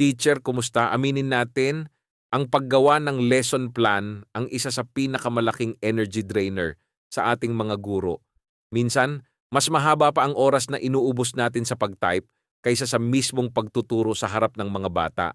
Teacher, kumusta? Aminin natin, ang paggawa ng lesson plan ang isa sa pinakamalaking energy drainer sa ating mga guro. Minsan, mas mahaba pa ang oras na inuubos natin sa pag-type kaysa sa mismong pagtuturo sa harap ng mga bata.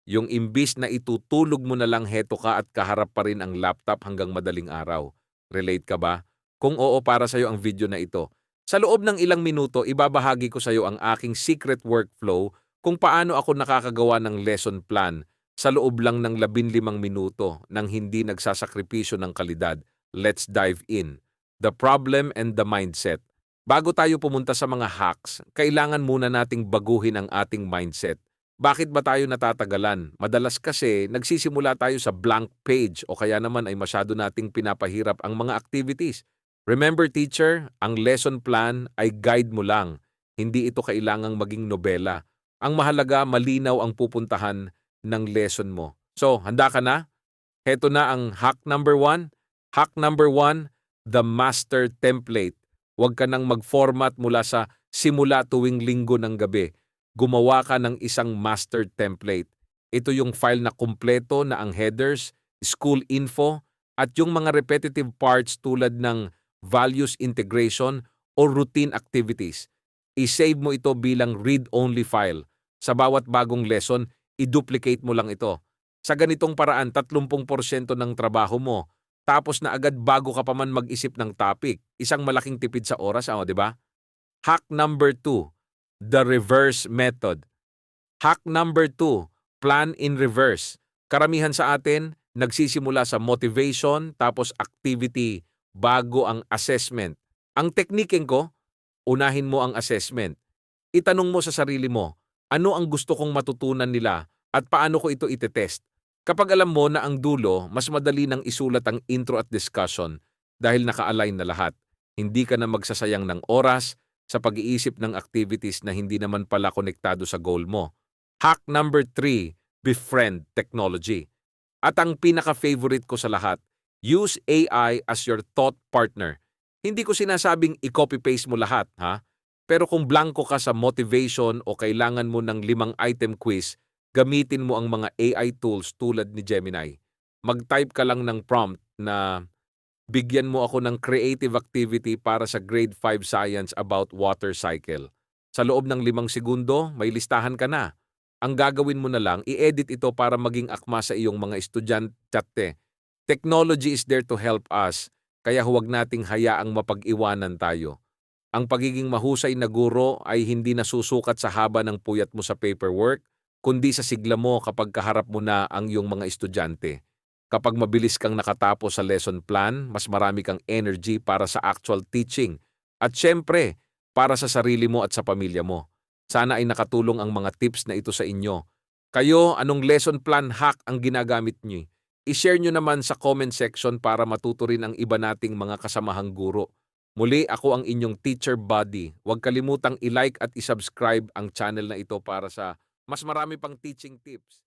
Yung imbis na itutulog mo na lang heto ka at kaharap pa rin ang laptop hanggang madaling araw. Relate ka ba? Kung oo, para sa'yo ang video na ito. Sa loob ng ilang minuto, ibabahagi ko sa'yo ang aking secret workflow kung paano ako nakakagawa ng lesson plan sa loob lang ng 15 minuto nang hindi nagsasakripisyo ng kalidad. Let's dive in. The problem and the mindset. Bago tayo pumunta sa mga hacks, kailangan muna nating baguhin ang ating mindset. Bakit ba tayo natatagalan? Madalas kasi nagsisimula tayo sa blank page o kaya naman ay masyado nating pinapahirap ang mga activities. Remember teacher, ang lesson plan ay guide mo lang. Hindi ito kailangang maging nobela. Ang mahalaga, malinaw ang pupuntahan ng lesson mo. So, handa ka na? Heto na ang hack number 1. Hack number 1, the master template. Huwag ka nang mag-format mula sa simula tuwing linggo ng gabi. Gumawa ka ng isang master template. Ito yung file na kumpleto na ang headers, school info, at yung mga repetitive parts tulad ng values integration o routine activities. I-save mo ito bilang read-only file. Sa bawat bagong lesson, i-duplicate mo lang ito. Sa ganitong paraan, 30% ng trabaho mo. Tapos na agad bago ka pa man mag-isip ng topic. Isang malaking tipid sa oras, di ba? Hack number 2, the reverse method. Hack number 2, plan in reverse. Karamihan sa atin, nagsisimula sa motivation, tapos activity, bago ang assessment. Ang tekniking ko, unahin mo ang assessment. Itanong mo sa sarili mo, ano ang gusto kong matutunan nila at paano ko ito itetest? Kapag alam mo na ang dulo, mas madali nang isulat ang intro at discussion dahil naka-align na lahat. Hindi ka na magsasayang ng oras sa pag-iisip ng activities na hindi naman pala konektado sa goal mo. Hack number 3, befriend technology. At ang pinaka-favorite ko sa lahat, use AI as your thought partner. Hindi ko sinasabing i-copy-paste mo lahat, ha? Pero kung blanco ka sa motivation o kailangan mo ng 5-item quiz, gamitin mo ang mga AI tools tulad ni Gemini. Mag-type ka lang ng prompt na bigyan mo ako ng creative activity para sa grade 5 science about water cycle. Sa loob ng 5 segundo, may listahan ka na. Ang gagawin mo na lang, i-edit ito para maging akma sa iyong mga estudyante. Technology is there to help us, kaya huwag nating hayaang mapag-iwanan tayo. Ang pagiging mahusay na guro ay hindi nasusukat sa haba ng puyat mo sa paperwork, kundi sa sigla mo kapag kaharap mo na ang iyong mga estudyante. Kapag mabilis kang nakatapos sa lesson plan, mas marami kang energy para sa actual teaching. At syempre, para sa sarili mo at sa pamilya mo. Sana ay nakatulong ang mga tips na ito sa inyo. Kayo, anong lesson plan hack ang ginagamit niyo? I-share nyo naman sa comment section para matuto rin ang iba nating mga kasamahang guro. Muli, ako ang inyong teacher buddy. Huwag kalimutang i-like at i-subscribe ang channel na ito para sa mas marami pang teaching tips.